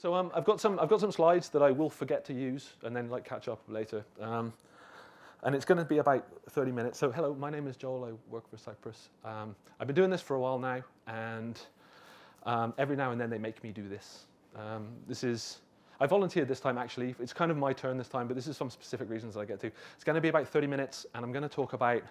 So I've got some slides that I will forget to use and then like catch up later. And it's going to be about 30 minutes. So hello, my name is Joel. I work for Cypres. I've been doing this for a while now, and every now and then they make me do this. I volunteered this time actually. It's kind of my turn this time, but this is some specific reasons that I get to. It's going to be about 30 minutes, and I'm going to talk about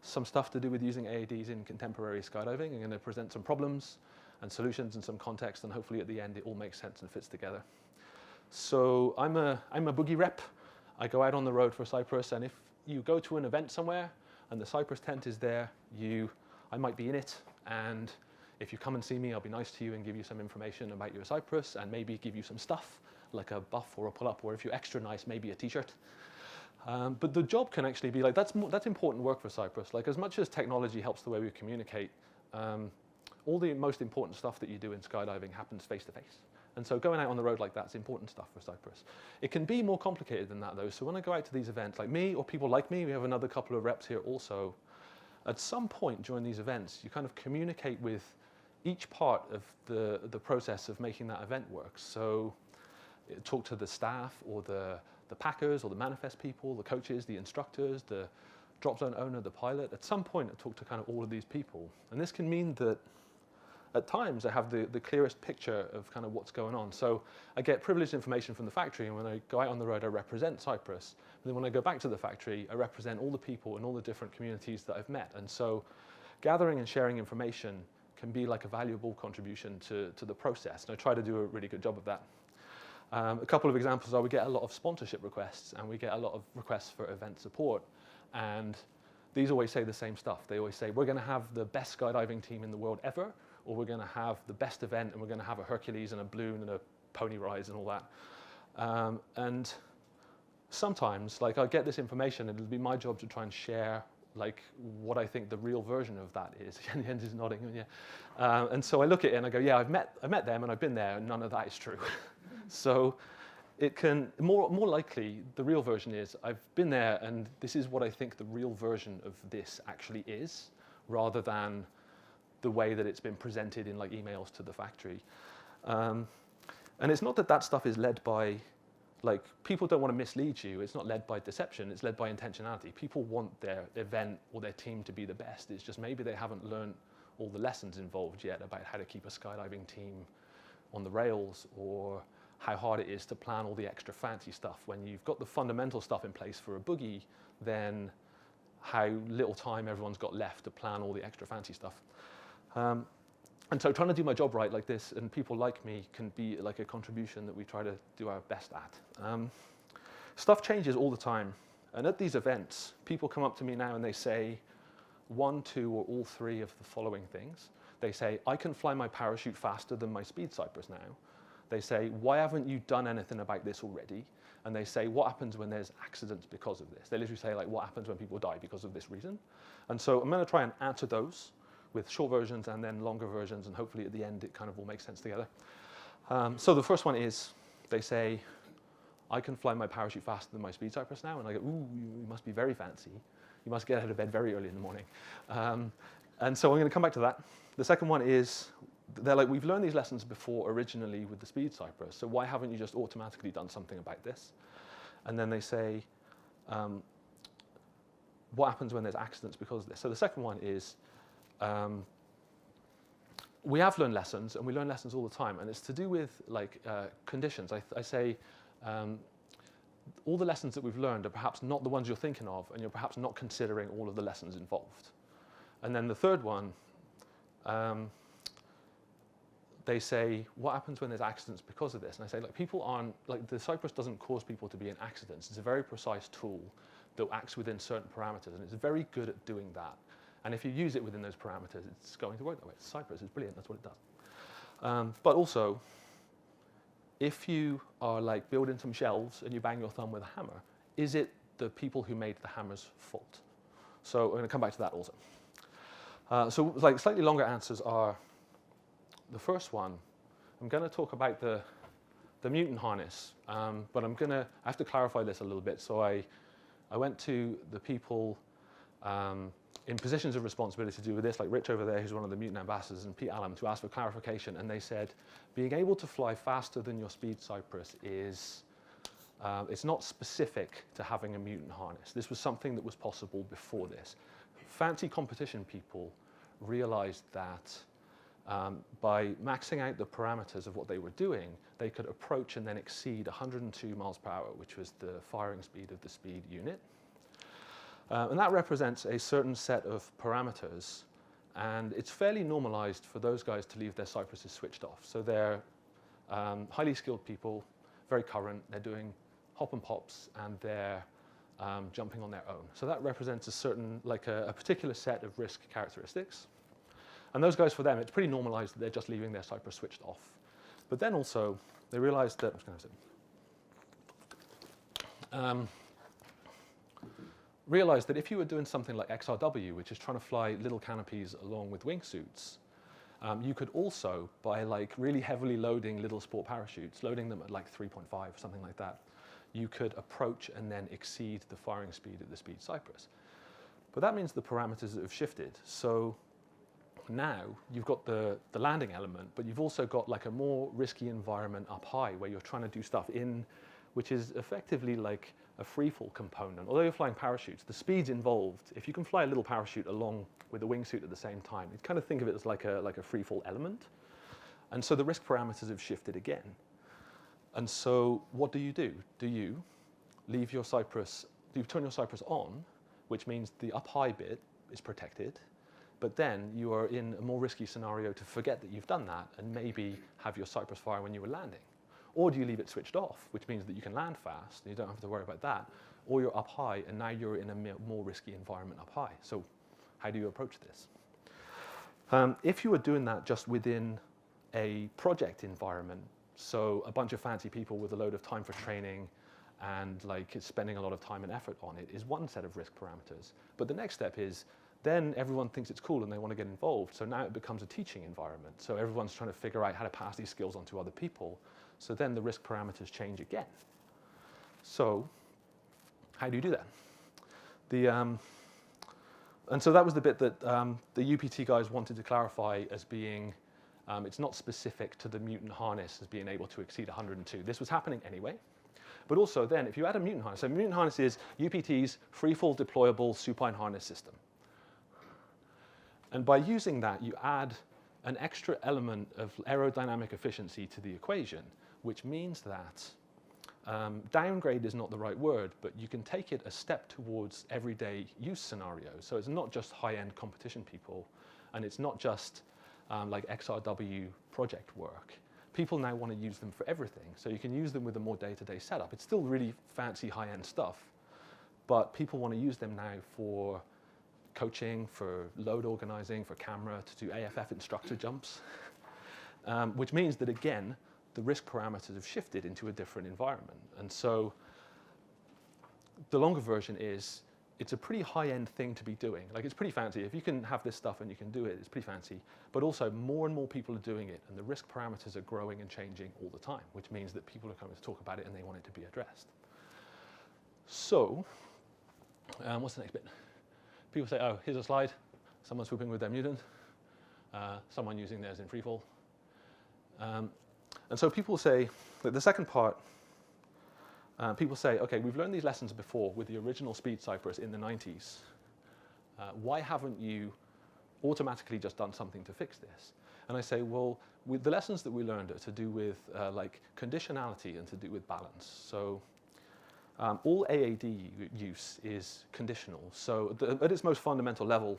some stuff to do with using AADs in contemporary skydiving. I'm going to present some problems and solutions and some context, and hopefully at the end it all makes sense and fits together. So I'm a boogie rep. I go out on the road for Cypres, and if you go to an event somewhere and the Cypres tent is there, I might be in it, and if you come and see me, I'll be nice to you and give you some information about your Cypres and maybe give you some stuff like a buff or a pull-up, or if you're extra nice, maybe a t-shirt. But the job can actually be like, that's important work for Cypres. Like, as much as technology helps the way we communicate, all the most important stuff that you do in skydiving happens face-to-face. And so going out on the road like that's important stuff for Cypres. It can be more complicated than that though. So when I go out to these events, like me or people like me, we have another couple of reps here also, at some point during these events, you kind of communicate with each part of the process of making that event work. So talk to the staff or the packers or the manifest people, the coaches, the instructors, the drop zone owner, the pilot. At some point I talk to kind of all of these people. And this can mean that at times I have the clearest picture of kind of what's going on. So I get privileged information from the factory, and when I go out on the road I represent Cypres. And then when I go back to the factory I represent all the people and all the different communities that I've met. And so gathering and sharing information can be like a valuable contribution to the process. And I try to do a really good job of that. A couple of examples are we get a lot of sponsorship requests, and we get a lot of requests for event support. And these always say the same stuff. They always say, we're going to have the best skydiving team in the world ever, or we're going to have the best event, and we're going to have a Hercules and a balloon and a pony rides and all that. And sometimes, like, I'll get this information, and it'll be my job to try and share like what I think the real version of that is. Jens is nodding, yeah. And so I look at it and I go, yeah, I met them and I've been there, and none of that is true. So it can, more likely, the real version is, I've been there and this is what I think the real version of this actually is, rather than the way that it's been presented in like emails to the factory. And it's not that that stuff is led by, like, people don't want to mislead you. It's not led by deception, it's led by intentionality. People want their event or their team to be the best. It's just maybe they haven't learned all the lessons involved yet about how to keep a skydiving team on the rails, or how hard it is to plan all the extra fancy stuff. When you've got the fundamental stuff in place for a boogie, then how little time everyone's got left to plan all the extra fancy stuff. And so trying to do my job right like this, and people like me, can be like a contribution that we try to do our best at. Stuff changes all the time. And at these events, people come up to me now and they say one, two, or all three of the following things. They say, I can fly my parachute faster than my speed Cypres now. They say, why haven't you done anything about this already? And they say, what happens when there's accidents because of this? They literally say, like, what happens when people die because of this reason? And so I'm going to try and answer those with short versions and then longer versions, and hopefully at the end it kind of all makes sense together. So the first one is, they say, I can fly my parachute faster than my speed Cypres now. And I go, ooh, you must be very fancy. You must get out of bed very early in the morning. And so I'm going to come back to that. The second one is, they're like, we've learned these lessons before originally with the speed Cypres, so why haven't you just automatically done something about this? And then they say, what happens when there's accidents because of this? So the second one is, we have learned lessons, and we learn lessons all the time, and it's to do with like conditions. I say, all the lessons that we've learned are perhaps not the ones you're thinking of, and you're perhaps not considering all of the lessons involved. And then the third one, they say, what happens when there's accidents because of this? And I say, like, people aren't, like, the Cypres doesn't cause people to be in accidents. It's a very precise tool that acts within certain parameters, and it's very good at doing that. And if you use it within those parameters, it's going to work that way. It's Cypres, it's brilliant, that's what it does. But also, if you are like building some shelves and you bang your thumb with a hammer, is it the people who made the hammer's fault? So I'm going to come back to that also. So like slightly longer answers are, the first one, I'm going to talk about the mutant harness, but I have to clarify this a little bit. So I went to the people in positions of responsibility to do with this, like Rich over there, who's one of the Mutant ambassadors, and Pete Allen, to ask for clarification. And they said, being able to fly faster than your speed Cypress is, it's not specific to having a Mutant harness. This was something that was possible before this. Fancy competition people realized that by maxing out the parameters of what they were doing, they could approach and then exceed 102 miles per hour, which was the firing speed of the speed unit. And that represents a certain set of parameters, and it's fairly normalized for those guys to leave their Cypresses switched off. So they're highly skilled people, very current, they're doing hop and pops, and they're jumping on their own. So that represents a certain, like a particular set of risk characteristics. And those guys, for them, it's pretty normalized that they're just leaving their Cypress switched off. But then also, they realized that, realized that if you were doing something like XRW, which is trying to fly little canopies along with wingsuits, you could also, by like really heavily loading little sport parachutes, loading them at like 3.5, something like that, you could approach and then exceed the firing speed at the speed Cypress. But that means the parameters have shifted. So now you've got the landing element, but you've also got like a more risky environment up high where you're trying to do stuff in, which is effectively like a freefall component. Although you're flying parachutes, the speed's involved. If you can fly a little parachute along with a wingsuit at the same time, you kind of think of it as like a freefall element. And so the risk parameters have shifted again. And so what do? Do you leave your Cypress, do you turn your Cypress on, which means the up high bit is protected, but then you are in a more risky scenario to forget that you've done that and maybe have your Cypress fire when you were landing? Or do you leave it switched off, which means that you can land fast and you don't have to worry about that, or you're up high and now you're in a more risky environment up high? So how do you approach this? If you were doing that just within a project environment, so a bunch of fancy people with a load of time for training and like spending a lot of time and effort on it, is one set of risk parameters. But the next step is then everyone thinks it's cool and they want to get involved. So now it becomes a teaching environment. So everyone's trying to figure out how to pass these skills on to other people. So then the risk parameters change again. So how do you do that? And so that was the bit that the UPT guys wanted to clarify as being, it's not specific to the Mutant harness as being able to exceed 102. This was happening anyway. But also then, if you add a Mutant harness, so Mutant harness is UPT's freefall deployable supine harness system. And by using that, you add an extra element of aerodynamic efficiency to the equation, which means that downgrade is not the right word, but you can take it a step towards everyday use scenarios. So it's not just high-end competition people, and it's not just like XRW project work. People now want to use them for everything. So you can use them with a more day-to-day setup. It's still really fancy high-end stuff, but people want to use them now for coaching, for load organizing, for camera, to do AFF instructor jumps, which means that, again, the risk parameters have shifted into a different environment. And so the longer version is, it's a pretty high-end thing to be doing. Like, it's pretty fancy. If you can have this stuff and you can do it, it's pretty fancy. But also, more and more people are doing it, and the risk parameters are growing and changing all the time, which means that people are coming to talk about it and they want it to be addressed. So, what's the next bit? People say, oh, here's a slide. Someone swooping with their mutant. Someone using theirs in freefall. And so people say, that the second part, people say, OK, we've learned these lessons before with the original speed Cypress in the 90s. Why haven't you automatically just done something to fix this? And I say, well, with the lessons that we learned are to do with like conditionality and to do with balance. So all AAD use is conditional. So at its most fundamental level,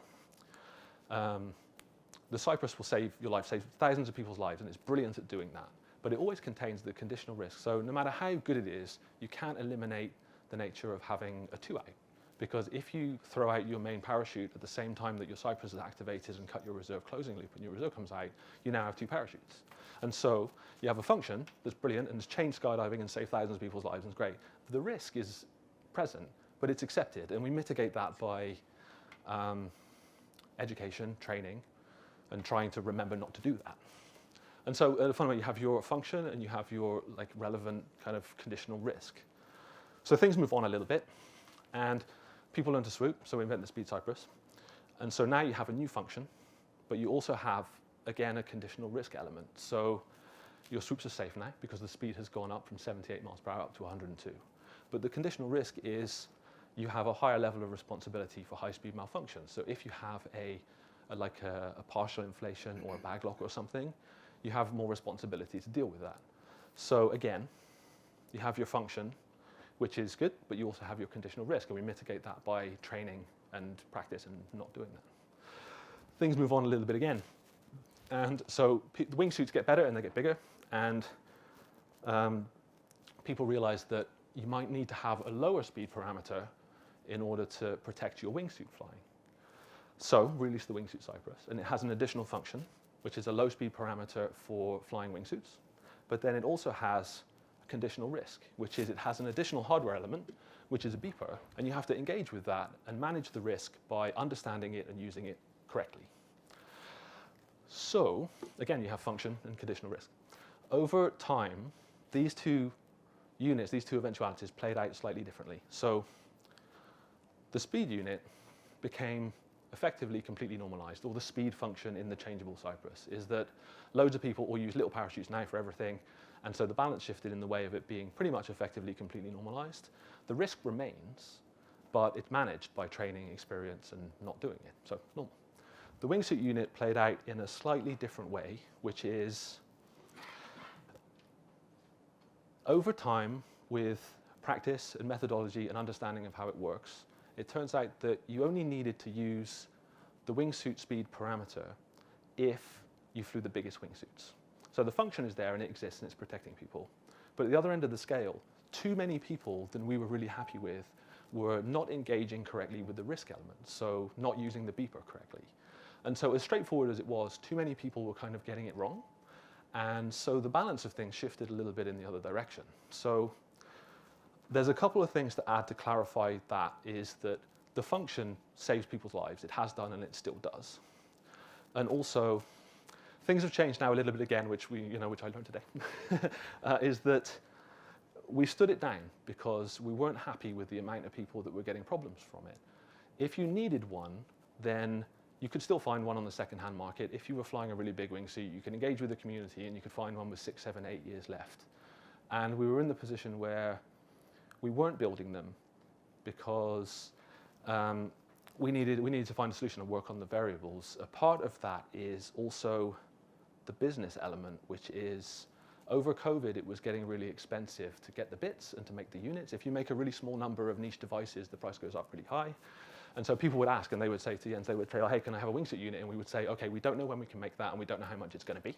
the Cypress will save your life, save thousands of people's lives, and it's brilliant at doing that. But it always contains the conditional risk. So no matter how good it is, you can't eliminate the nature of having a 2-out. Because if you throw out your main parachute at the same time that your Cypress is activated and cut your reserve closing loop and your reserve comes out, you now have 2 parachutes. And so you have a function that's brilliant and has changed skydiving and saved thousands of people's lives and it's great. The risk is present, but it's accepted. And we mitigate that by education, training, and trying to remember not to do that. And so fundamentally, you have your function and you have your like relevant kind of conditional risk. So things move on a little bit, and people learn to swoop. So we invent the speed Cypress. And so now you have a new function, but you also have, again, a conditional risk element. So your swoops are safe now because the speed has gone up from 78 miles per hour up to 102. But the conditional risk is you have a higher level of responsibility for high-speed malfunctions. So if you have a partial inflation or a bag lock or something, you have more responsibility to deal with that. So again, you have your function, which is good, but you also have your conditional risk, and we mitigate that by training and practice and not doing that. Things move on a little bit again. And so the wingsuits get better and they get bigger, and people realize that you might need to have a lower speed parameter in order to protect your wingsuit flying. So release the wingsuit Cypres, and it has an additional function, which is a low speed parameter for flying wingsuits. But then it also has a conditional risk, which is it has an additional hardware element, which is a beeper, and you have to engage with that and manage the risk by understanding it and using it correctly. So again, you have function and conditional risk. Over time, these two units, these two eventualities played out slightly differently. So the speed unit became effectively completely normalized, or the speed function in the changeable Cypres is that loads of people all use little parachutes now for everything, and so the balance shifted in the way of it being pretty much effectively completely normalized. The risk remains, but it's managed by training, experience, and not doing it, so normal. The wingsuit unit played out in a slightly different way, which is over time with practice and methodology and understanding of how it works, it turns out that you only needed to use the wingsuit speed parameter if you flew the biggest wingsuits. So the function is there and it exists and it's protecting people. But at the other end of the scale, too many people that we were really happy with were not engaging correctly with the risk element, so not using the beeper correctly. And so as straightforward as it was, too many people were kind of getting it wrong. And so the balance of things shifted a little bit in the other direction. So there's a couple of things to add to clarify that, is that the function saves people's lives. It has done and it still does. And also, things have changed now a little bit again, which I learned today, is that we stood it down because we weren't happy with the amount of people that were getting problems from it. If you needed one, then you could still find one on the second-hand market. If you were flying a really big wingsuit, you can engage with the community and you could find one with 6, 7, 8 years left. And we were in the position where we weren't building them because we needed to find a solution to work on the variables. A part of that is also the business element, which is over COVID, it was getting really expensive to get the bits and to make the units. If you make a really small number of niche devices, the price goes up pretty high. And so people would ask, and they would say to Jens, they would say, oh, hey, can I have a wingsuit unit? And we would say, okay, we don't know when we can make that, and we don't know how much it's going to be.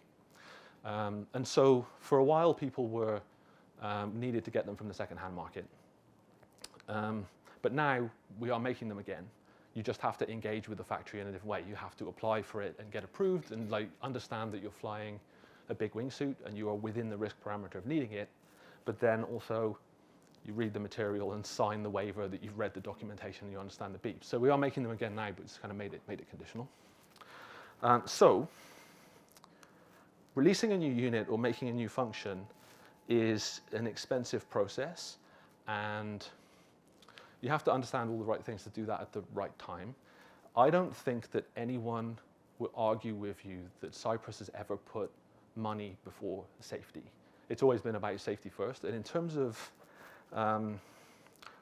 And so for a while, people were needed to get them from the second-hand market. But now we are making them again. You just have to engage with the factory in a different way. You have to apply for it and get approved and understand that you're flying a big wingsuit and you are within the risk parameter of needing it. But then also you read the material and sign the waiver that you've read the documentation and you understand the beep. So we are making them again now, but it's kind of made it conditional. So releasing a new unit or making a new function is an expensive process, and you have to understand all the right things to do that at the right time. I don't think that anyone will argue with you that Cypres has ever put money before safety. It's always been about safety first. And in terms of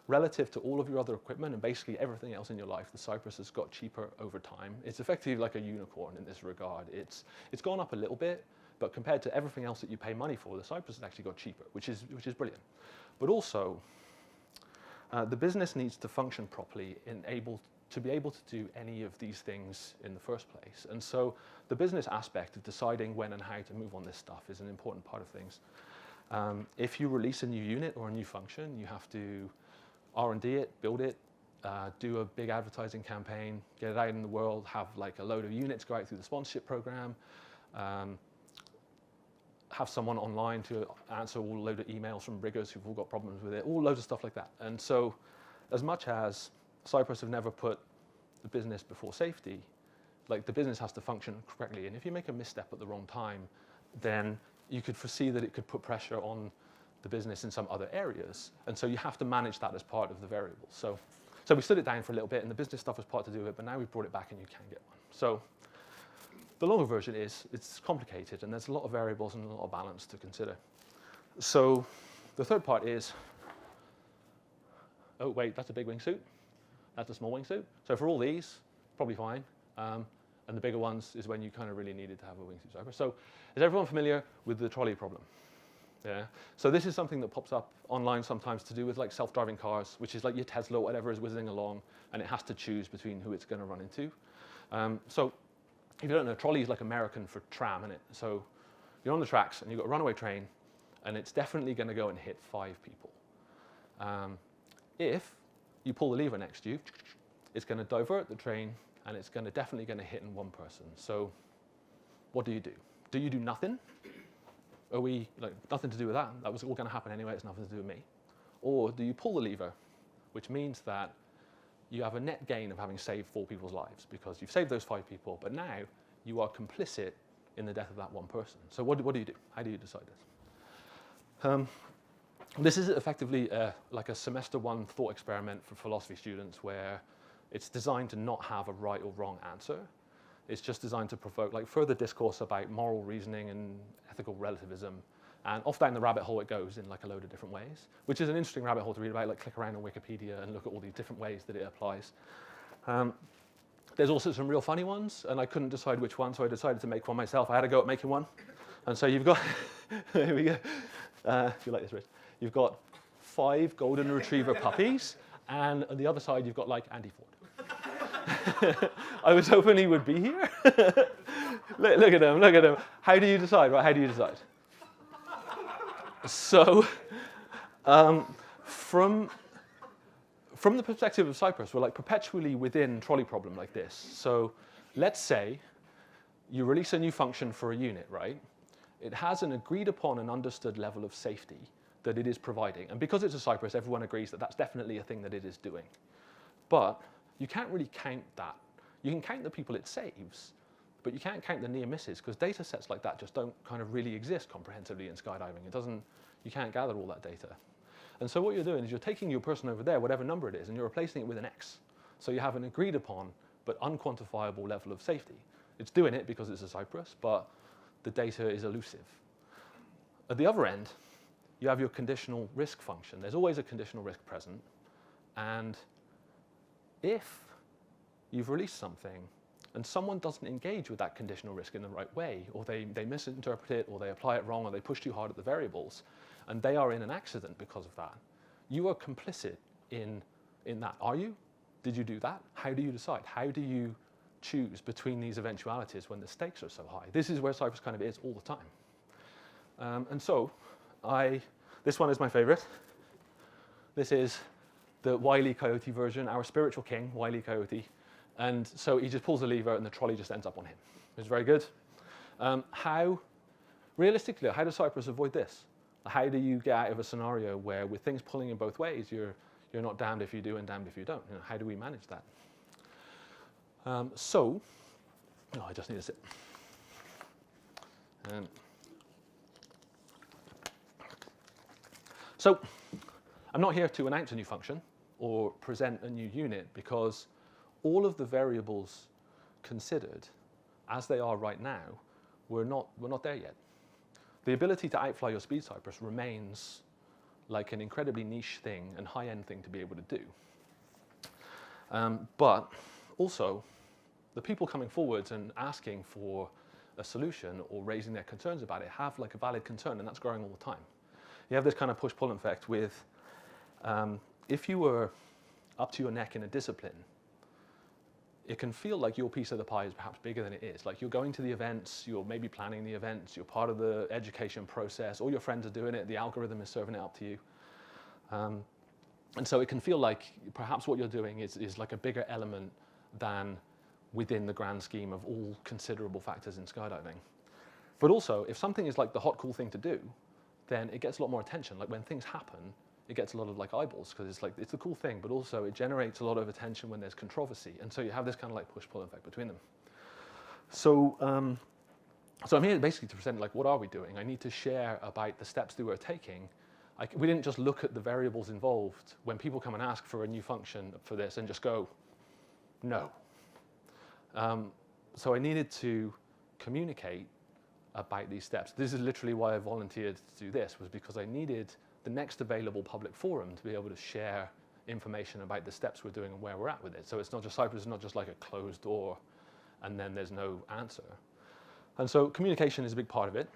relative to all of your other equipment and basically everything else in your life, the Cypres has got cheaper over time. It's effectively like a unicorn in this regard. It's gone up a little bit, but compared to everything else that you pay money for, the Cypres has actually got cheaper, which is brilliant. But also, the business needs to function properly to be able to do any of these things in the first place. And so the business aspect of deciding when and how to move on this stuff is an important part of things. If you release a new unit or a new function, you have to R&D it, build it, do a big advertising campaign, get it out in the world, have like a load of units go out through the sponsorship program, have someone online to answer all a load of emails from riggers who've all got problems with it, all loads of stuff like that. And so as much as Cypres have never put the business before safety, like the business has to function correctly. And if you make a misstep at the wrong time, then you could foresee that it could put pressure on the business in some other areas. And so you have to manage that as part of the variables. So So we stood it down for a little bit, and the business stuff was part to do with it, but now we've brought it back and you can get one. So the longer version is, it's complicated, and there's a lot of variables and a lot of balance to consider. So the third part is, oh wait, that's a big wingsuit. That's a small wingsuit. So for all these, probably fine. And the bigger ones is when you kind of really needed to have a wingsuit Cypres. So is everyone familiar with the trolley problem? Yeah. So this is something that pops up online sometimes to do with like self-driving cars, which is like your Tesla or whatever is whizzing along, and it has to choose between who it's going to run into. So if you don't know, trolley is like American for tram, isn't it? So you're on the tracks and you've got a runaway train, and it's definitely going to go and hit 5 people. If you pull the lever next to you, it's going to divert the train, and it's definitely going to hit in one person. So what do you do? Do you do nothing? Are we, like, nothing to do with that? That was all going to happen anyway. It's nothing to do with me. Or do you pull the lever, which means that you have a net gain of having saved 4 people's lives because you've saved those 5 people, but now you are complicit in the death of that one person. So what do you do? How do you decide this? This is effectively like a semester 1 thought experiment for philosophy students where it's designed to not have a right or wrong answer. It's just designed to provoke like further discourse about moral reasoning and ethical relativism. And off down the rabbit hole it goes in like a load of different ways, which is an interesting rabbit hole to read about, like click around on Wikipedia and look at all these different ways that it applies. There's also some real funny ones, and I couldn't decide which one, so I decided to make one myself. I had a go at making one. And so you've got, here we go. If you like this, Rich. You've got 5 golden retriever puppies, and on the other side you've got like Andy Ford. I was hoping he would be here. look at him, look at him. How do you decide, right? How do you decide? So, from the perspective of Cypres, we're like perpetually within trolley problem like this. So let's say you release a new function for a unit, right? It has an agreed upon and understood level of safety that it is providing. And because it's a Cypres, everyone agrees that that's definitely a thing that it is doing. But you can't really count that. You can count the people it saves, but you can't count the near misses because data sets like that just don't kind of really exist comprehensively in skydiving. You can't gather all that data. And so what you're doing is you're taking your person over there, whatever number it is, and you're replacing it with an X. So you have an agreed upon but unquantifiable level of safety. It's doing it because it's a Cypres, but the data is elusive. At the other end, you have your conditional risk function. There's always a conditional risk present. And if you've released something and someone doesn't engage with that conditional risk in the right way, or they misinterpret it, or they apply it wrong, or they push too hard at the variables, and they are in an accident because of that, you are complicit in that. Are you? Did you do that? How do you decide? How do you choose between these eventualities when the stakes are so high? This is where Cypres kind of is all the time. And so this one is my favorite. This is the Wile E. Coyote version, our spiritual king, Wile E. Coyote. And so he just pulls the lever and the trolley just ends up on him. It's very good. Realistically, how does Cypres avoid this? How do you get out of a scenario where with things pulling in both ways, you're not damned if you do and damned if you don't? You know, how do we manage that? I just need to sit. So I'm not here to announce a new function or present a new unit because all of the variables considered as they are right now, we're not there yet. The ability to outfly your speed Cypres remains like an incredibly niche thing and high-end thing to be able to do. But also, the people coming forwards and asking for a solution or raising their concerns about it have like a valid concern, and that's growing all the time. You have this kind of push-pull effect with, if you were up to your neck in a discipline, it can feel like your piece of the pie is perhaps bigger than it is. Like you're going to the events, you're maybe planning the events, you're part of the education process, all your friends are doing it, the algorithm is serving it up to you. And so it can feel like perhaps what you're doing is like a bigger element than within the grand scheme of all considerable factors in skydiving. But also, if something is like the hot, cool thing to do, then it gets a lot more attention. Like when things happen, it gets a lot of like eyeballs because it's like it's a cool thing, but also it generates a lot of attention when there's controversy, and so you have this kind of like push-pull effect between them. So, so I'm here basically to present like what are we doing? I need to share about the steps that we're taking we didn't just look at the variables involved when people come and ask for a new function for this and just go, no. So I needed to communicate about these steps. This is literally why I volunteered to do this, was because I needed the next available public forum to be able to share information about the steps we're doing and where we're at with it. So it's not just Cypres is not just like a closed door and then there's no answer. And so communication is a big part of it.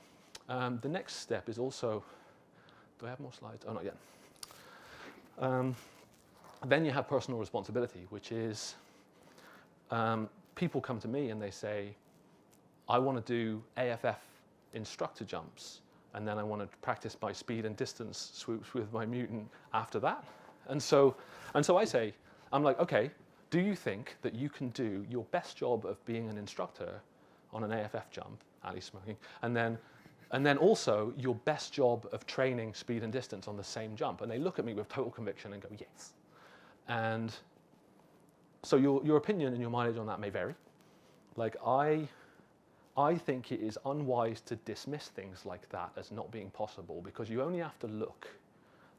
The next step is also, do I have more slides? Oh, not yet. Then you have personal responsibility, which is people come to me and they say, I want to do AFF instructor jumps, and then I want to practice my speed and distance swoops with my mutant after that. And so I say, I'm like, okay, do you think that you can do your best job of being an instructor on an AFF jump, Ali smoking, and then also your best job of training speed and distance on the same jump? And they look at me with total conviction and go, yes. And so your opinion and your mileage on that may vary. Like I think it is unwise to dismiss things like that as not being possible, because you only have to look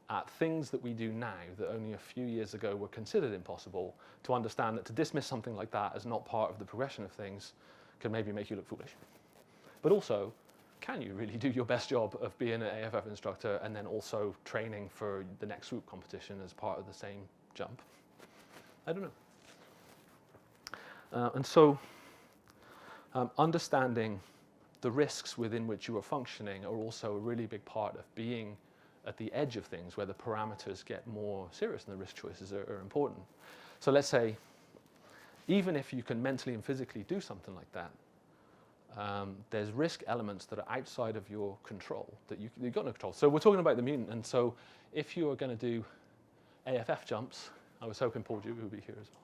at things that we do now that only a few years ago were considered impossible to understand that to dismiss something like that as not part of the progression of things can maybe make you look foolish. But also, can you really do your best job of being an AFF instructor and then also training for the next swoop competition as part of the same jump? I don't know. And so understanding the risks within which you are functioning are also a really big part of being at the edge of things where the parameters get more serious and the risk choices are important. So let's say, even if you can mentally and physically do something like that, there's risk elements that are outside of your control that you've got no control. So we're talking about the mutant, and so if you are going to do AFF jumps, I was hoping Paul Dewey would be here as well.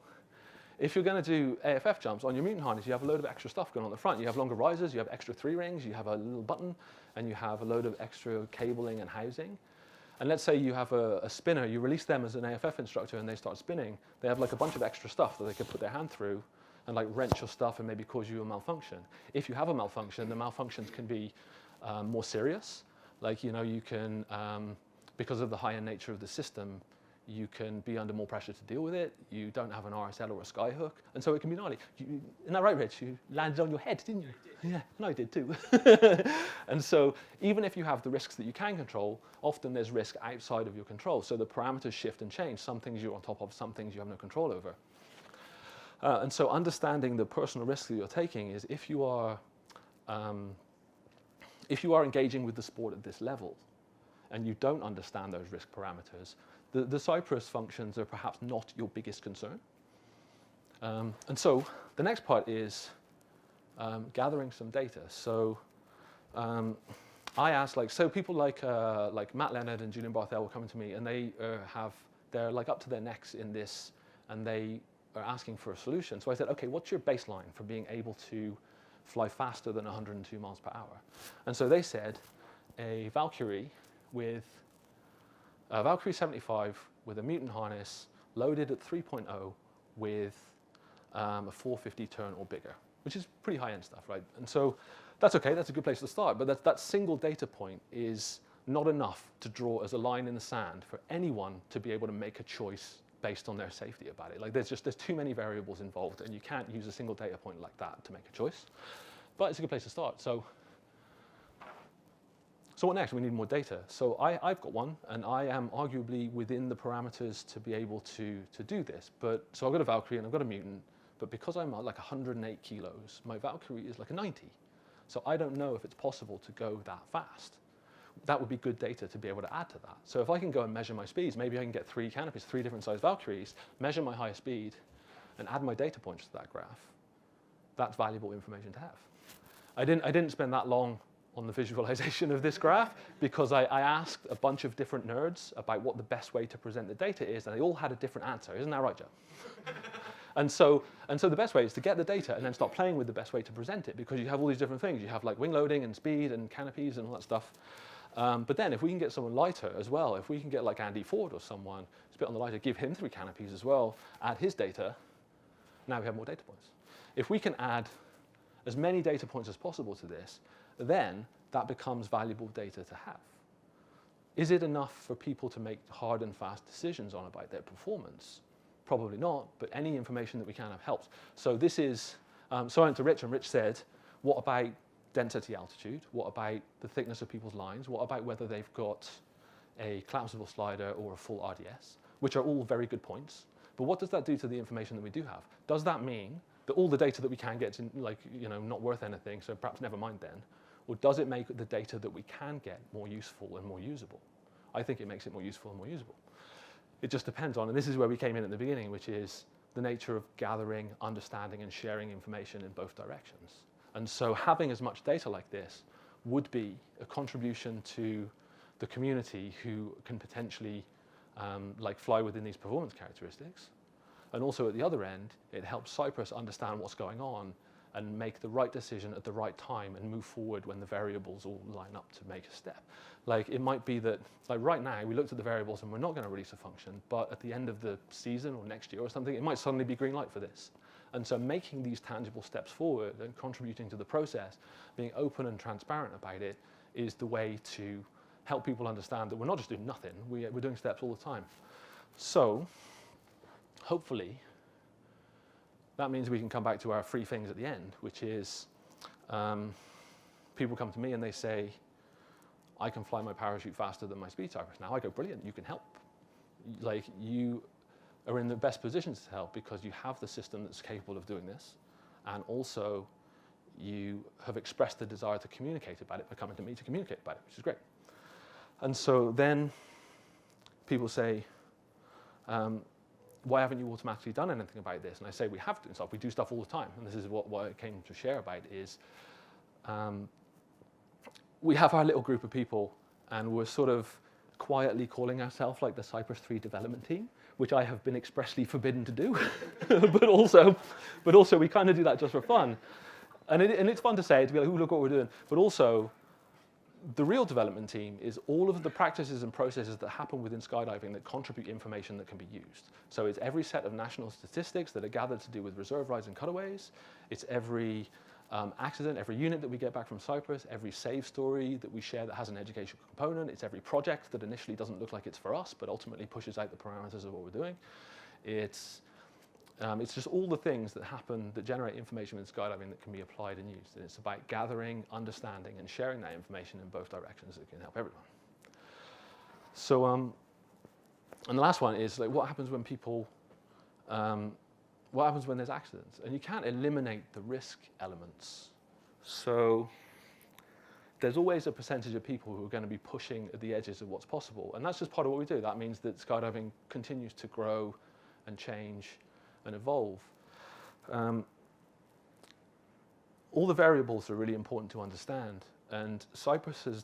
If you're going to do AFF jumps on your mutant harness, you have a load of extra stuff going on the front. You have longer risers, you have extra 3 rings, you have a little button, and you have a load of extra cabling and housing. And let's say you have a spinner, you release them as an AFF instructor and they start spinning. They have like a bunch of extra stuff that they could put their hand through and like wrench your stuff and maybe cause you a malfunction. If you have a malfunction, the malfunctions can be more serious. Like, you know, you can, because of the high-end nature of the system, you can be under more pressure to deal with it. You don't have an RSL or a skyhook, and so it can be gnarly. Isn't that right, Rich? You landed on your head, didn't you? Yeah, and I did too. And so even if you have the risks that you can control, often there's risk outside of your control. So the parameters shift and change. Some things you're on top of, some things you have no control over. And so understanding the personal risks that you're taking is if you are engaging with the sport at this level and you don't understand those risk parameters, the Cypres functions are perhaps not your biggest concern. And so the next part is gathering some data. So I asked, so people like Matt Leonard and Julian Barthel were coming to me, and they're like up to their necks in this, and they are asking for a solution. So I said, okay, what's your baseline for being able to fly faster than 102 miles per hour? And so they said a Valkyrie with a Valkyrie 75 with a mutant harness loaded at 3.0 with a 450 turn or bigger, which is pretty high-end stuff, right? And so that's okay, that's a good place to start, but that single data point is not enough to draw as a line in the sand for anyone to be able to make a choice based on their safety about it. Like there's too many variables involved, and you can't use a single data point like that to make a choice. But it's a good place to start. So what next? We need more data. So I've got one, and I am arguably within the parameters to be able to do this. So I've got a Valkyrie and I've got a mutant, but because I'm like 108 kilos, my Valkyrie is like a 90. So I don't know if it's possible to go that fast. That would be good data to be able to add to that. So if I can go and measure my speeds, maybe I can get 3 canopies, 3 different size Valkyries, measure my highest speed, and add my data points to that graph. That's valuable information to have. I didn't spend that long on the visualization of this graph because I asked a bunch of different nerds about what the best way to present the data is, and they all had a different answer. Isn't that right, Joe? And so the best way is to get the data and then start playing with the best way to present it, because you have all these different things. You have like wing loading and speed and canopies and all that stuff. But then if we can get someone lighter as well, if we can get like Andy Ford or someone, spit on the lighter, give him 3 canopies as well, add his data, now we have more data points. If we can add as many data points as possible to this, then that becomes valuable data to have. Is it enough for people to make hard and fast decisions on about their performance? Probably not, but any information that we can have helps. So this is, so I went to Rich, and Rich said, what about density altitude? What about the thickness of people's lines? What about whether they've got a collapsible slider or a full RDS, which are all very good points. But what does that do to the information that we do have? Does that mean that all the data that we can get is not worth anything, so perhaps never mind then? Or does it make the data that we can get more useful and more usable? I think it makes it more useful and more usable. It just depends on, and this is where we came in at the beginning, which is the nature of gathering, understanding, and sharing information in both directions. And so having as much data like this would be a contribution to the community who can potentially fly within these performance characteristics. And also at the other end, it helps Cypres understand what's going on and make the right decision at the right time and move forward when the variables all line up to make a step. Like it might be that, like right now, we looked at the variables and we're not going to release a function, but at the end of the season or next year or something, it might suddenly be green light for this. And so making these tangible steps forward and contributing to the process, being open and transparent about it, is the way to help people understand that we're not just doing nothing, we're doing steps all the time. So hopefully that means we can come back to our three things at the end, which is people come to me and they say, I can fly my parachute faster than my speed Cypres now. I go, brilliant, you can help. Like you are in the best positions to help because you have the system that's capable of doing this. And also you have expressed the desire to communicate about it by coming to me to communicate about it, which is great. And so then people say, why haven't you automatically done anything about this? And I say, we have done stuff. We do stuff all the time. And this is what I came to share about is we have our little group of people, and we're sort of quietly calling ourselves like the Cypres 3 development team, which I have been expressly forbidden to do. but also we kind of do that just for fun. And it's fun to say, to be like, ooh, look what we're doing. But also, the real development team is all of the practices and processes that happen within skydiving that contribute information that can be used. So it's every set of national statistics that are gathered to do with reserve rides and cutaways. It's every accident, every unit that we get back from Cypres, every save story that we share that has an educational component. It's every project that initially doesn't look like it's for us, but ultimately pushes out the parameters of what we're doing. It's just all the things that happen that generate information in skydiving that can be applied and used. And it's about gathering, understanding, and sharing that information in both directions that can help everyone. So, and the last one is like, what happens when people, what happens when there's accidents? And you can't eliminate the risk elements. So there's always a percentage of people who are going to be pushing at the edges of what's possible. And that's just part of what we do. That means that skydiving continues to grow and change and evolve. All the variables are really important to understand, and Cypres has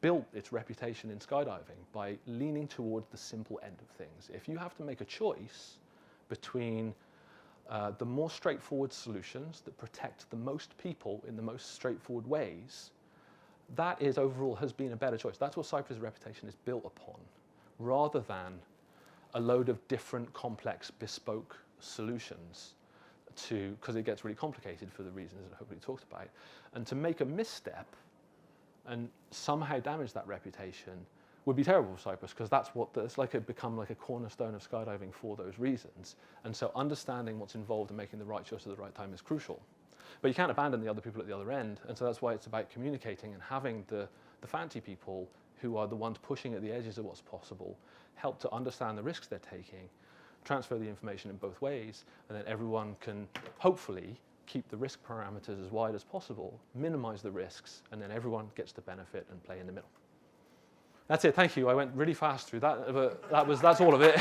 built its reputation in skydiving by leaning towards the simple end of things. If you have to make a choice between the more straightforward solutions that protect the most people in the most straightforward ways, that is overall has been a better choice. That's what Cypres' reputation is built upon, rather than a load of different complex bespoke solutions because it gets really complicated for the reasons that hopefully talked about. And to make a misstep and somehow damage that reputation would be terrible for Cypres, because it's like it become like a cornerstone of skydiving for those reasons. And so understanding what's involved in making the right choice at the right time is crucial. But you can't abandon the other people at the other end. And so that's why it's about communicating and having the fancy people who are the ones pushing at the edges of what's possible, help to understand the risks they're taking, transfer the information in both ways, and then everyone can hopefully keep the risk parameters as wide as possible, minimize the risks, and then everyone gets the benefit and play in the middle. That's it, thank you. I went really fast through that, but that's all of it.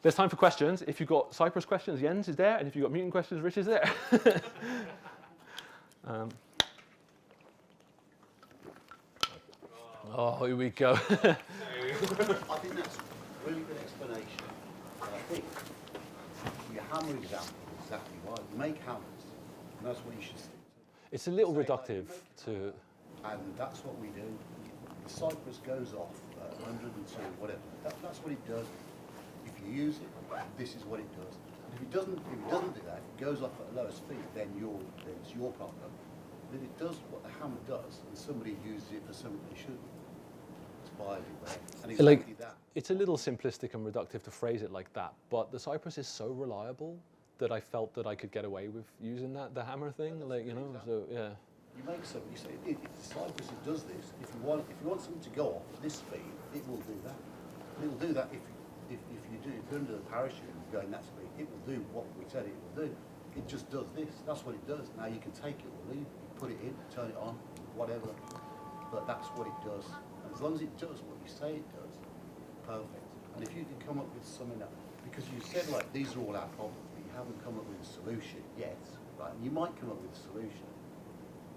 There's time for questions. If you've got Cypres questions, Jens is there, and if you've got mutant questions, Rich is there. Oh, here we go. I think that's a really good explanation. I think your hammer example is exactly right. Make hammers, and that's what you should stick to. It's a little reductive to... And that's what we do. The Cypres goes off at 102, whatever. That's what it does. If you use it, this is what it does. And if it doesn't do that, it goes off at a lower speed, then it's your problem. that it does what the hammer does, and somebody uses it for something they shouldn't. It's everywhere, and exactly that. It's a little simplistic and reductive to phrase it like that, but the Cypres is so reliable that I felt that I could get away with using the hammer thing, like, you know, so yeah. You make something, you say, if the Cypres it does this, if you want something to go off at this speed, it will do that. And it will do that if you do, if you're under the parachute and you're going that speed, it will do what we said it will do. It just does this, that's what it does. Now you can take it or leave it, you put it in, turn it on, whatever, but that's what it does. And as long as it does what you say it does, perfect. And if you can come up with something that, because you said like, these are all our problems, but you haven't come up with a solution yet, right? And you might come up with a solution,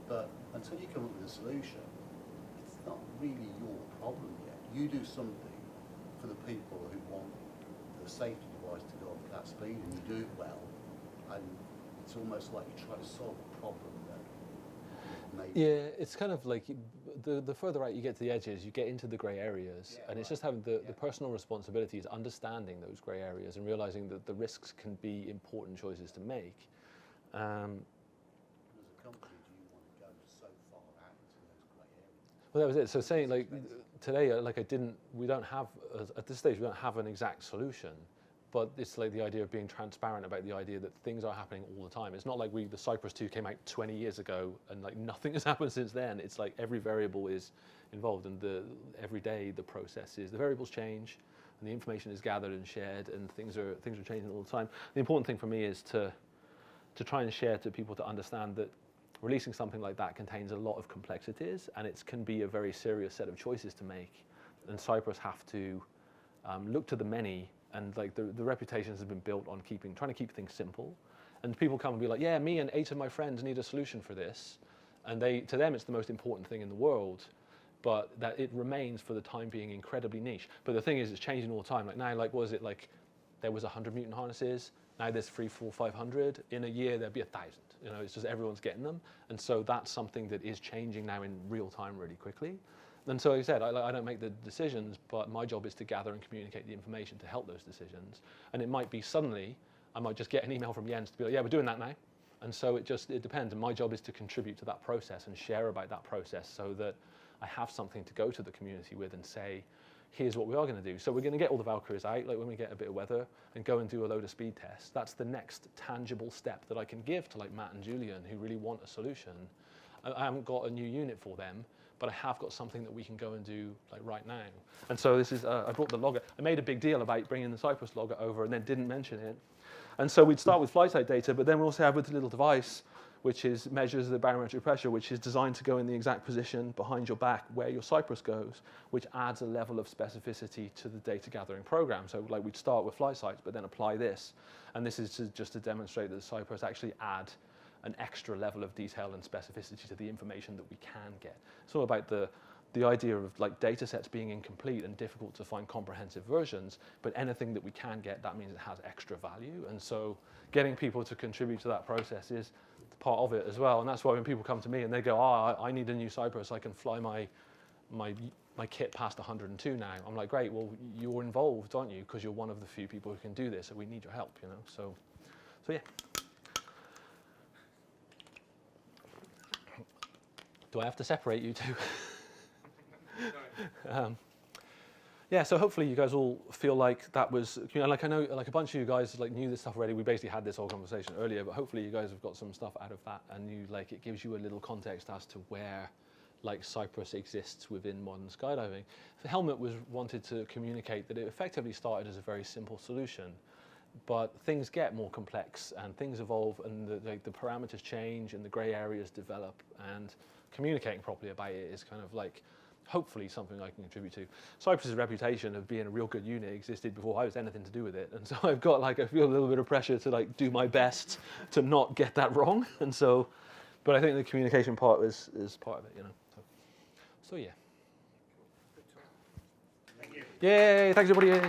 but until you come up with a solution, it's not really your problem yet. You do something for the people who want the safety device to go up at that speed, and you do it well, and it's almost like you try to solve a problem that maybe. Yeah, it's kind of like the further out you get to the edges, you get into the grey areas, and it's just having the personal responsibility is understanding those grey areas and realising that the risks can be important choices to make. As a company, do you want to go so far out into those grey areas? Well, that was it. So saying like today, like we don't have, at this stage, we don't have an exact solution, but it's like the idea of being transparent about the idea that things are happening all the time. It's not like the Cypres 2 came out 20 years ago and like nothing has happened since then. It's like every variable is involved, and every day the process is, the variables change and the information is gathered and shared, and things are changing all the time. The important thing for me is to try and share to people to understand that releasing something like that contains a lot of complexities, and it can be a very serious set of choices to make. And Cypres have to look to the many, and like the reputation has been built on trying to keep things simple. And people come and be like, yeah, me and 8 of my friends need a solution for this. And to them, it's the most important thing in the world, but that it remains for the time being incredibly niche. But the thing is, it's changing all the time. Like now, like, what is it, like there was 100 mutant harnesses, now there's 300, 400, 500. In a year, there'll be 1,000. You know, it's just everyone's getting them. And so that's something that is changing now in real time really quickly. And so like I said, I don't make the decisions, but my job is to gather and communicate the information to help those decisions. And it might be suddenly, I might just get an email from Jens to be like, yeah, we're doing that now. And so it depends. And my job is to contribute to that process and share about that process so that I have something to go to the community with and say, here's what we are going to do. So we're going to get all the Valkyries out, like when we get a bit of weather, and go and do a load of speed tests. That's the next tangible step that I can give to like Matt and Julian, who really want a solution. I haven't got a new unit for them, but I have got something that we can go and do like right now. And so this is, I brought the logger. I made a big deal about bringing the Cypres logger over and then didn't mention it. And so we'd start with flight site data, but then we also have a little device which measures the barometric pressure, which is designed to go in the exact position behind your back where your Cypres goes, which adds a level of specificity to the data gathering program. So like we'd start with flight sites, but then apply this. And this is just to demonstrate that the Cypres actually add an extra level of detail and specificity to the information that we can get. It's all about the idea of like data sets being incomplete and difficult to find comprehensive versions, but anything that we can get, that means it has extra value. And so getting people to contribute to that process is part of it as well. And that's why when people come to me and they go, I need a new Cypres, I can fly my kit past 102 now. I'm like, great, well, you're involved, aren't you? Because you're one of the few people who can do this, so we need your help, you know? So yeah. Do I have to separate you two? Yeah, so hopefully you guys all feel like that was, you know, like I know like a bunch of you guys like knew this stuff already. We basically had this whole conversation earlier, but hopefully you guys have got some stuff out of that, and it gives you a little context as to where like Cypres exists within modern skydiving. The helmet was wanted to communicate that it effectively started as a very simple solution, but things get more complex and things evolve, and the parameters change and the grey areas develop, and communicating properly about it is kind of like hopefully something I can contribute to. Cypres' reputation of being a real good unit existed before I was anything to do with it, and so I've got like, I feel a little bit of pressure to like do my best to not get that wrong, and so, but I think the communication part is part of it, you know. So yeah. Thank you. Yay! Thanks everybody.